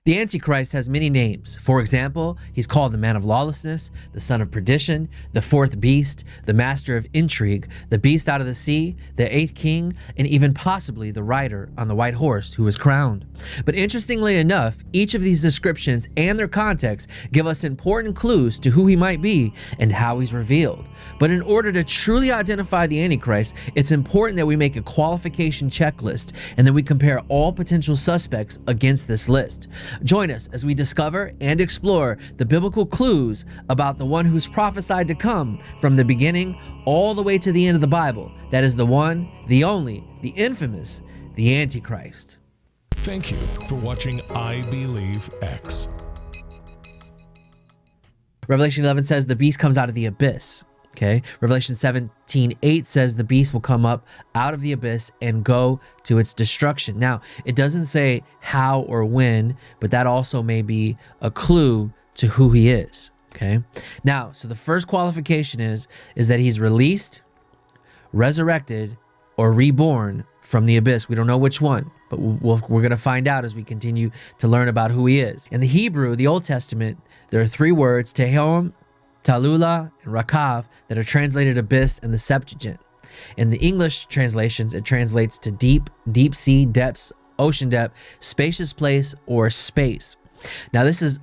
The Antichrist has many names. For example, he's called the Man of Lawlessness, the Son of Perdition, the Fourth Beast, the Master of Intrigue, the Beast out of the Sea, the Eighth King, and even possibly the rider on the white horse who is crowned. But interestingly enough, each of these descriptions and their context give us important clues to who he might be and how he's revealed. But in order to truly identify the Antichrist, it's important that we make a qualification checklist and then we compare all potential suspects against this list. Join us as we discover and explore the biblical clues about the one who's prophesied to come from the beginning all the way to the end of the Bible. That is the one, the only, the infamous, the Antichrist. Thank you for watching I Believe X. Revelation 11 says the beast comes out of the abyss. Okay. Revelation 17:8 says the beast will come up out of the abyss and go to its destruction. Now, it doesn't say how or when, but that also may be a clue to who he is. Okay. Now, so the first qualification is that he's released, resurrected, or reborn from the abyss. We don't know which one, but we're going to find out as we continue to learn about who he is. In the Hebrew, the Old Testament, there are three words, Tehom, Talula, and Rakav, that are translated abyss in the Septuagint. In the English translations, it translates to deep, deep sea, depths, ocean depth, spacious place, or space. Now, this is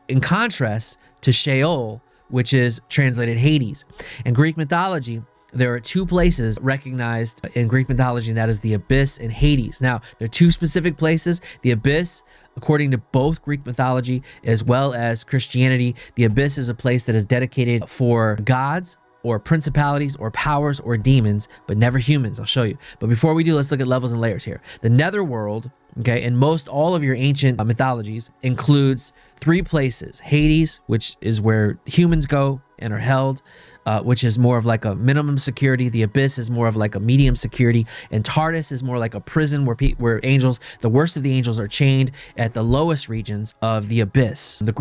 in contrast to Sheol, which is translated Hades. In Greek mythology, there are two places recognized in Greek mythology, and that is the abyss and Hades. Now, there are two specific places. The abyss, according to both Greek mythology as well as Christianity, the abyss is a place that is dedicated for gods or principalities or powers or demons, but never humans. I'll show you. But before we do, let's look at levels and layers here. The netherworld, okay, in most all of your ancient mythologies, includes three places. Hades, which is where humans go and are held, which is more of like a minimum security. The abyss is more of like a medium security, and Tartarus is more like a prison where angels, the worst of the angels, are chained at the lowest regions of the abyss. The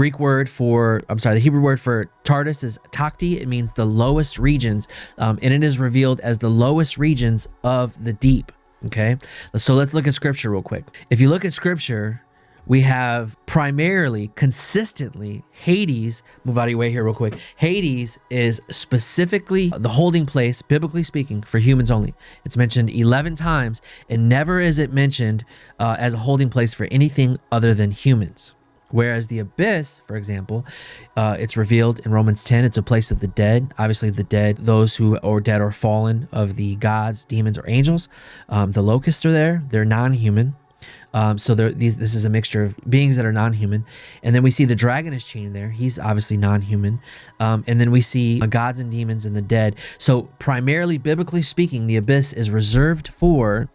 Hebrew word for Tartarus is takti. It means the lowest regions, and it is revealed as the lowest regions of the deep. Okay, so let's look at scripture real quick. If you look at scripture, we have primarily, consistently, Hades, move out of your way here real quick. Hades is specifically the holding place, biblically speaking, for humans only. It's mentioned 11 times, and never is it mentioned as a holding place for anything other than humans. Whereas the abyss, for example, it's revealed in Romans 10. It's a place of the dead. Obviously, the dead, those who are dead or fallen of the gods, demons, or angels. The locusts are there. They're non-human. So this is a mixture of beings that are non-human. And then we see the dragon is chained there. He's obviously non-human. And then we see gods and demons and the dead. So primarily, biblically speaking, the abyss is reserved for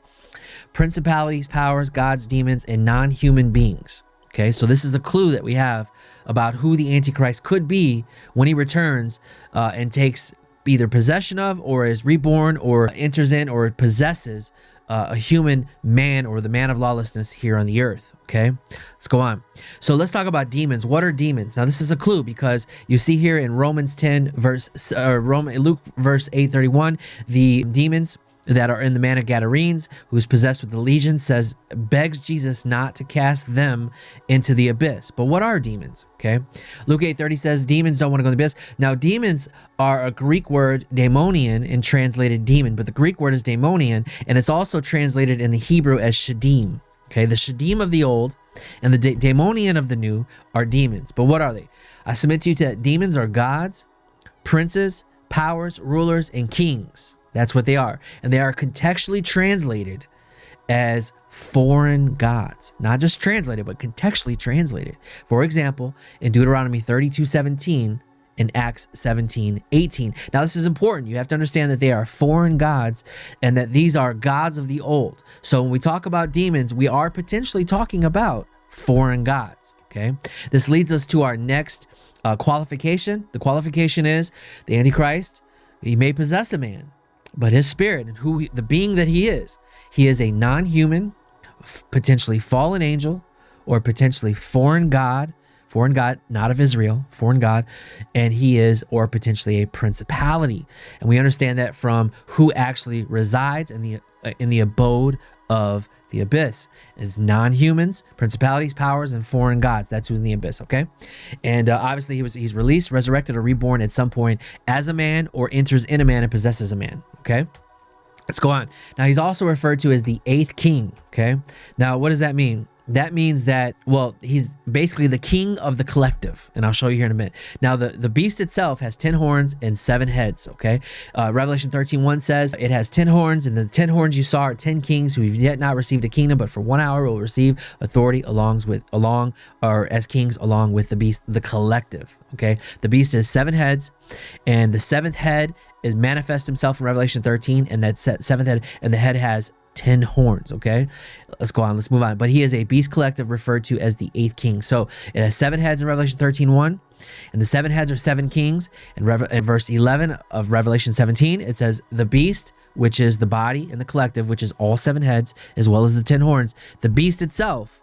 principalities, powers, gods, demons, and non-human beings. Okay, so this is a clue that we have about who the Antichrist could be when he returns and takes either possession of, or is reborn, or enters in, or possesses a human man, or the man of lawlessness here on the earth. Okay, let's go on. So let's talk about demons. What are demons? Now, this is a clue because you see here in Romans 10 Luke verse 8:31, the demons that are in the man of Gadarenes, who's possessed with the legion, begs Jesus not to cast them into the abyss. But what are demons? Okay, Luke 8:30 says demons don't want to go to the abyss. Now, demons are a Greek word, daemonian, and translated demon, but the Greek word is daemonian, and it's also translated in the Hebrew as shadim. Okay, the shadim of the old and the daemonian of the new are demons. But what are they? I submit to you that demons are gods, princes, powers, rulers, and kings. That's what they are. And they are contextually translated as foreign gods. Not just translated, but contextually translated. For example, in Deuteronomy 32:17 and Acts 17:18. Now, this is important. You have to understand that they are foreign gods and that these are gods of the old. So when we talk about demons, we are potentially talking about foreign gods. Okay, this leads us to our next qualification. The qualification is the Antichrist. He may possess a man, but his spirit and the being that he is a non-human, potentially fallen angel, or potentially foreign god, not of Israel, foreign god, and he is, or potentially a principality. And we understand that from who actually resides in the in the abode of the abyss. It's non-humans, principalities, powers, and foreign gods. That's who's in the abyss, okay? And obviously he's released, resurrected, or reborn at some point as a man, or enters in a man and possesses a man, okay? Let's go on. Now, he's also referred to as the eighth king, okay? Now, what does that mean? That means that, well, he's basically the king of the collective, and I'll show you here in a minute. Now, the beast itself has 10 horns and 7 heads, okay? Revelation 13:1 says it has 10 horns, and the 10 horns you saw are 10 kings who have yet not received a kingdom, but for 1 hour will receive authority as kings along with the beast, the collective, okay? The beast has 7 heads, and the 7th head is manifest himself in Revelation 13, and that 7th head, and the head has 10 horns, okay? Let's go on, let's move on. But he is a beast collective referred to as the 8th king. So it has 7 heads in Revelation 13:1, and the 7 heads are 7 kings. In verse 11 of Revelation 17, it says the beast, which is the body, and the collective, which is all 7 heads, as well as the 10 horns. The beast itself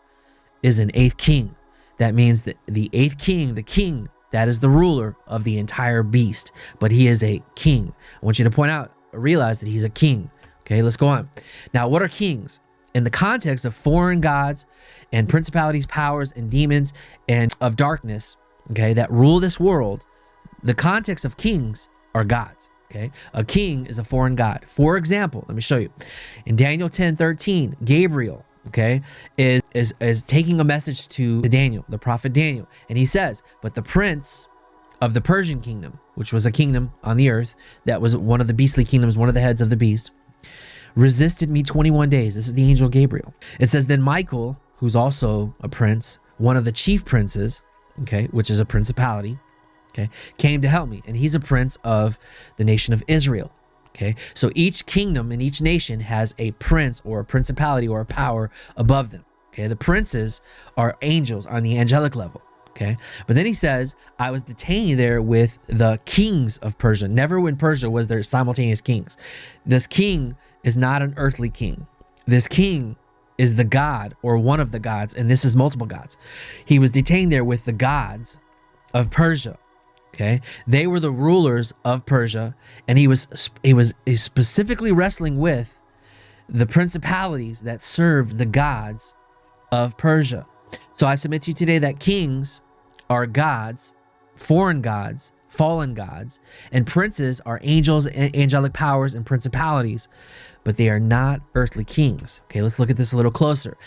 is an 8th king. That means that the 8th king, the king, that is the ruler of the entire beast, but he is a king. I want you to realize that he's a king. Okay, let's go on. Now, what are kings? In the context of foreign gods and principalities, powers, and demons, and of darkness, okay, that rule this world, the context of kings are gods, okay? A king is a foreign god. For example, let me show you. In Daniel 10:13, Gabriel, okay, is taking a message to Daniel, the prophet Daniel, and he says, but the prince of the Persian kingdom, which was a kingdom on the earth, that was one of the beastly kingdoms, one of the heads of the beast, resisted me 21 days. This is the angel Gabriel. It says, then Michael, who's also a prince, one of the chief princes, okay, which is a principality, okay, came to help me. And he's a prince of the nation of Israel, okay? So each kingdom and each nation has a prince or a principality or a power above them, okay? The princes are angels on the angelic level, okay? But then he says, I was detained there with the kings of Persia. Never in Persia was there simultaneous kings. This king is not an earthly king. This king is the god, or one of the gods, and this is multiple gods. He was detained there with the gods of Persia, okay? They were the rulers of Persia, and he was specifically wrestling with the principalities that served the gods of Persia. So I submit to you today that kings are gods, foreign gods, fallen gods, and princes are angels, angelic powers, and principalities, but they are not earthly kings. Okay, let's look at this a little closer.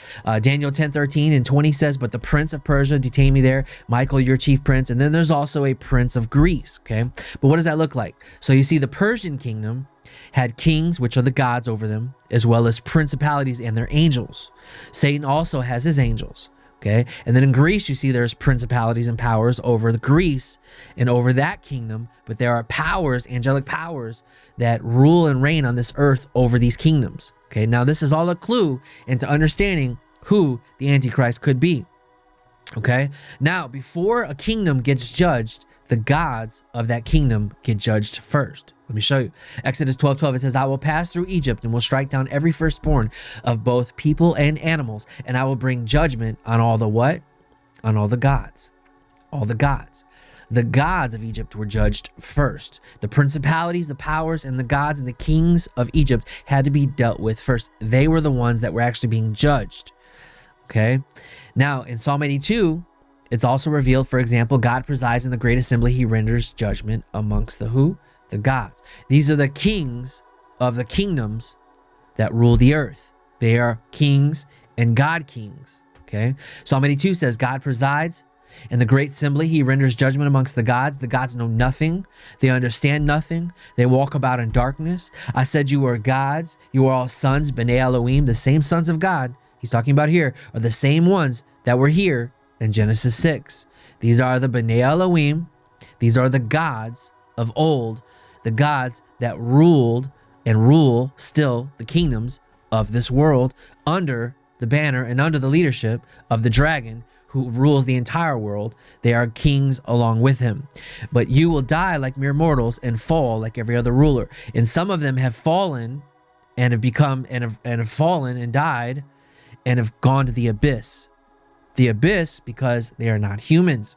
Daniel 10:13 and 20 says, but the prince of Persia detained me there, Michael, your chief prince, and then there's also a prince of Greece, okay? But what does that look like? So you see the Persian kingdom had kings, which are the gods over them, as well as principalities and their angels. Satan also has his angels. Okay, and then in Greece, you see there's principalities and powers over the Greece and over that kingdom, but there are powers, angelic powers, that rule and reign on this earth over these kingdoms. Okay, now this is all a clue into understanding who the Antichrist could be. Okay, now before a kingdom gets judged, the gods of that kingdom get judged first. Let me show you. Exodus 12:12, it says, I will pass through Egypt and will strike down every firstborn of both people and animals, and I will bring judgment on all the what? On all the gods. All the gods. The gods of Egypt were judged first. The principalities, the powers, and the gods and the kings of Egypt had to be dealt with first. They were the ones that were actually being judged. Okay? Now, in Psalm 82, it's also revealed, for example, God presides in the great assembly. He renders judgment amongst the who? The gods. These are the kings of the kingdoms that rule the earth. They are kings and God kings. Okay. Psalm 82 says, God presides in the great assembly. He renders judgment amongst the gods. The gods know nothing. They understand nothing. They walk about in darkness. I said, you are gods. You are all sons, B'nai Elohim, the same sons of God. He's talking about here are the same ones that were here in Genesis 6. These are the B'nai Elohim. These are the gods of old, the gods that ruled and rule still the kingdoms of this world under the banner and under the leadership of the dragon who rules the entire world. They are kings along with him. But you will die like mere mortals and fall like every other ruler. And some of them have fallen and have become and have fallen and died and have gone to the abyss. The abyss because they are not humans.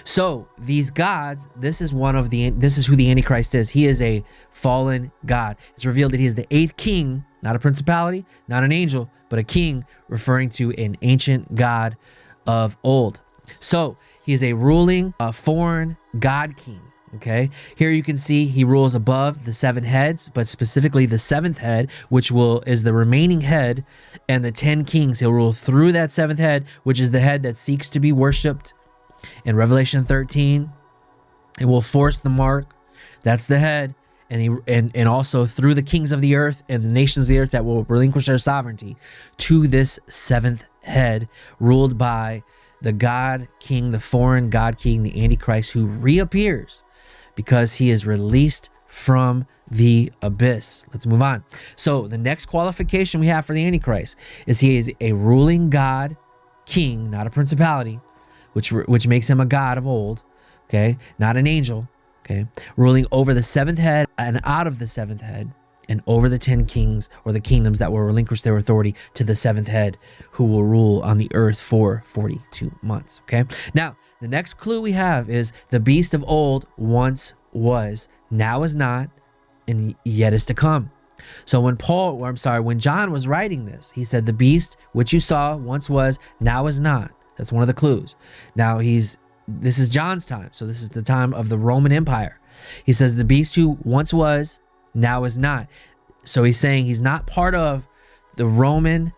So these gods, this is who the Antichrist is. He is a fallen god. It's revealed that he is the 8th king, not a principality, not an angel, but a king, referring to an ancient god of old. So he is a ruling, foreign god king. Okay, here you can see he rules above the 7 heads, but specifically the 7th head, which is the remaining head, and the 10 kings. He'll rule through that 7th head, which is the head that seeks to be worshipped. In Revelation 13, it will force the mark. That's the head, and also through the kings of the earth and the nations of the earth that will relinquish their sovereignty to this 7th head, ruled by the God King, the foreign God King, the Antichrist, who reappears because he is released from the abyss. Let's move on. So the next qualification we have for the Antichrist is he is a ruling God King, not a principality, which makes him a god of old, okay, not an angel, okay, ruling over the 7th head and out of the 7th head, and over the 10 kings or the kingdoms that will relinquish their authority to the 7th head, who will rule on the earth for 42 months. Okay. Now, the next clue we have is the beast of old once was, now is not, and yet is to come. So when John was writing this, he said, the beast which you saw once was, now is not. That's one of the clues. Now this is John's time. So this is the time of the Roman Empire. He says the beast who once was, now is not. So he's saying he's not part of the Roman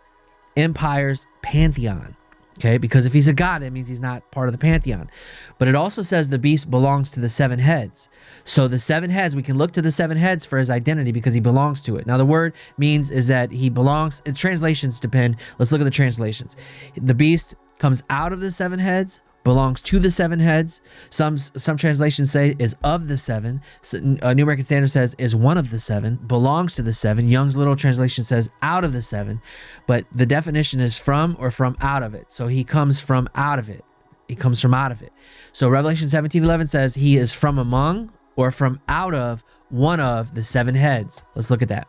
Empire's pantheon. Okay, because if he's a god, that means he's not part of the pantheon. But it also says the beast belongs to the 7 heads. So the 7 heads, we can look to the 7 heads for his identity because he belongs to it. Now the word means is that he belongs, its translations depend. Let's look at the translations. The beast comes out of the 7 heads, belongs to the 7 heads. Some translations say is of the 7. New American Standard says is one of the 7, belongs to the 7. Young's Literal Translation says out of the 7, but the definition is from or from out of it. So he comes from out of it. He comes from out of it. So Revelation 17:11 says he is from among or from out of one of the 7 heads. Let's look at that.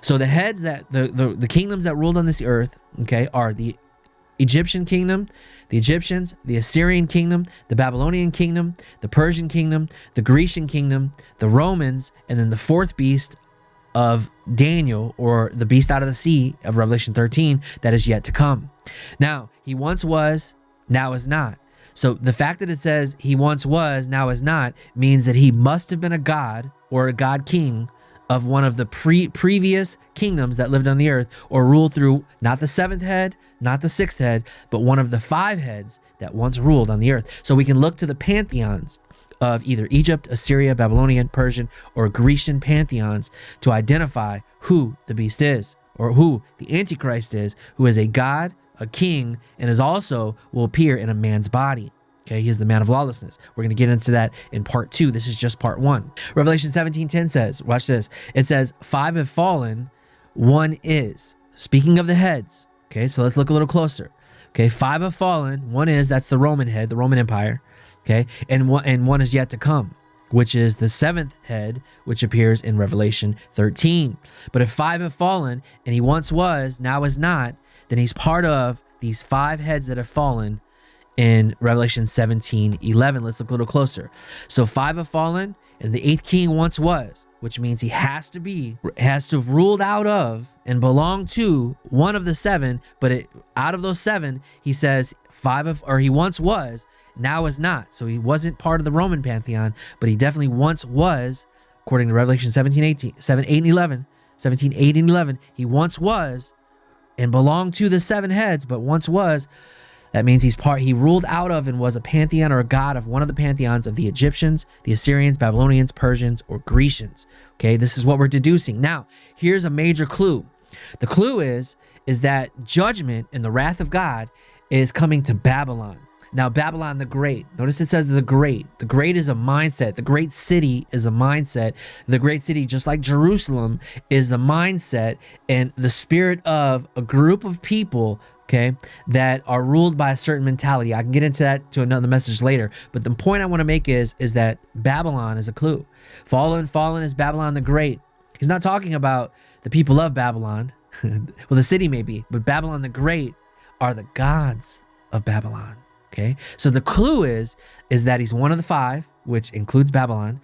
So the heads that the kingdoms that ruled on this earth, okay, are the Egyptian kingdom, the Egyptians, the Assyrian kingdom, the Babylonian kingdom, the Persian kingdom, the Grecian kingdom, the Romans, and then the 4th beast of Daniel, or the beast out of the sea of Revelation 13, that is yet to come. Now, he once was, now is not. So the fact that it says he once was, now is not, means that he must have been a god or a god king of one of the previous kingdoms that lived on the earth, or ruled through not the 7th head, not the 6th head, but one of the 5 heads that once ruled on the earth. So we can look to the pantheons of either Egypt, Assyria, Babylonian, Persian, or Grecian pantheons to identify who the beast is, or who the Antichrist is, who is a god, a king, and will appear in a man's body. Okay, he is the Man of Lawlessness. We're going to get into that in part 2. This is just part 1. Revelation 17:10 says, watch this. It says, 5 have fallen, 1 is. Speaking of the heads. Okay, so let's look a little closer. Okay, 5 have fallen, 1 is, that's the Roman head, the Roman Empire. Okay, and one is yet to come, which is the 7th head, which appears in Revelation 13. But if 5 have fallen, and he once was, now is not, then he's part of these 5 heads that have fallen in Revelation 17:11. Let's look a little closer. So 5 have fallen, and the 8th king once was, which means he has to have ruled out of and belonged to one of the 7, but out of those 7, he says he once was, now is not. So he wasn't part of the Roman pantheon, but he definitely once was, according to Revelation 17:8 and 11, he once was and belonged to the 7 heads, but once was. That means he ruled out of and was a pantheon or a god of one of the pantheons of the Egyptians, the Assyrians, Babylonians, Persians, or Grecians. Okay, this is what we're deducing. Now, here's a major clue. The clue is that judgment and the wrath of God is coming to Babylon. Now, Babylon the Great. Notice it says the Great. The Great is a mindset. The great city is a mindset. The great city, just like Jerusalem, is the mindset and the spirit of a group of people, okay, that are ruled by a certain mentality. I can get into that to another message later. But the point I want to make is that Babylon is a clue. Fallen is Babylon the Great. He's not talking about the people of Babylon. Well, the city may be, but Babylon the Great are the gods of Babylon. Okay, so the clue is that he's one of the five, which includes Babylon.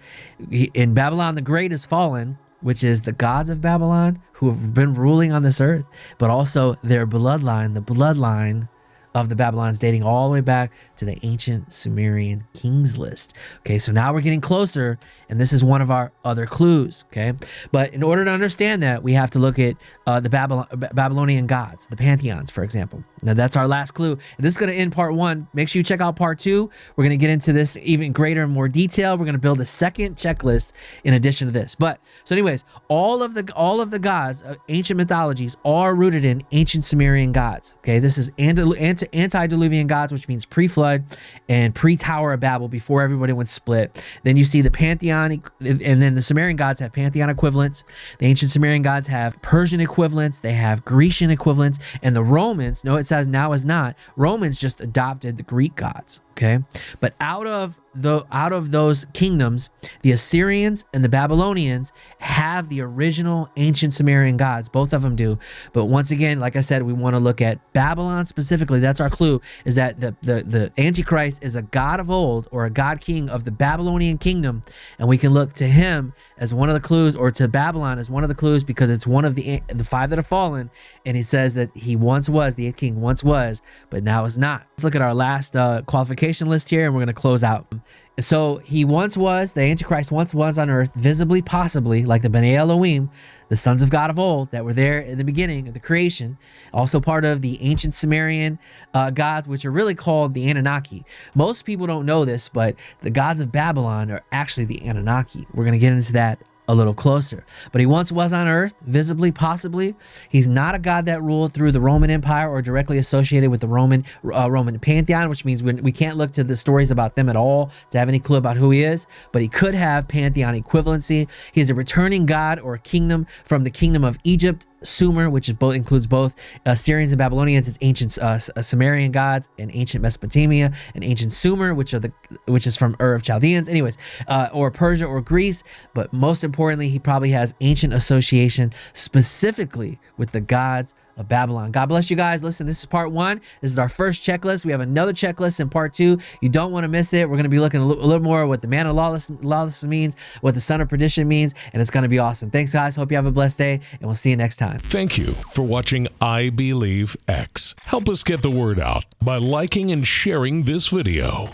In Babylon the Great is fallen, which is the gods of Babylon who have been ruling on this earth, but also their bloodline, the bloodline of the Babylons dating all the way back to the ancient Sumerian kings list. Okay, so now we're getting closer, and this is one of our other clues. Okay, but in order to understand that, we have to look at the Babylonian gods, the pantheons, for example. Now that's our last clue. And this is going to end part 1. Make sure you check out part 2. We're going to get into this even greater and more detail. We're going to build a second checklist in addition to this. But so anyways, all of the gods of ancient mythologies are rooted in ancient Sumerian gods. Okay, this is antediluvian gods, which means pre-flood and pre-Tower of Babel, before everybody went split. Then you see the pantheon, and then the Sumerian gods have pantheon equivalents. The ancient Sumerian gods have Persian equivalents. They have Grecian equivalents, and the Romans, no, it says now is not. Romans just adopted the Greek gods. Okay, but out of those kingdoms, the Assyrians and the Babylonians have the original ancient Sumerian gods. Both of them do. But once again, like I said, we want to look at Babylon specifically. That's our clue, is that the Antichrist is a god of old, or a god king of the Babylonian kingdom, and we can look to him as one of the clues, or to Babylon as one of the clues, because it's one of the five that have fallen, and he says that he once was, the king once was, but now is not. Let's look at our last qualification list here, and we're going to close out. So he once was, the Antichrist once was on earth, visibly, possibly, like the B'nai Elohim, the sons of God of old that were there in the beginning of the creation, also part of the ancient Sumerian gods, which are really called the Anunnaki. Most people don't know this, but the gods of Babylon are actually the Anunnaki. We're going to get into that a little closer. But he once was on earth, visibly, possibly. He's not a god that ruled through the Roman Empire or directly associated with the Roman pantheon, which means we can't look to the stories about them at all to have any clue about who he is, but he could have pantheon equivalency. He's a returning god or kingdom from the kingdom of Egypt, Sumer, which is includes both Assyrians and Babylonians. It's ancient Sumerian gods, and ancient Mesopotamia, and ancient Sumer, which is from Ur of Chaldeans. Anyways, or Persia or Greece. But most importantly, he probably has ancient association specifically with the gods of Babylon. God bless you guys. Listen, this is part 1. This is our first checklist. We have another checklist in part 2. You don't want to miss it. We're going to be looking a little more at what the Man of Lawlessness means, what the Son of Perdition means, and it's going to be awesome. Thanks, guys. Hope you have a blessed day, and we'll see you next time. Thank you for watching I Believe X. Help us get the word out by liking and sharing this video.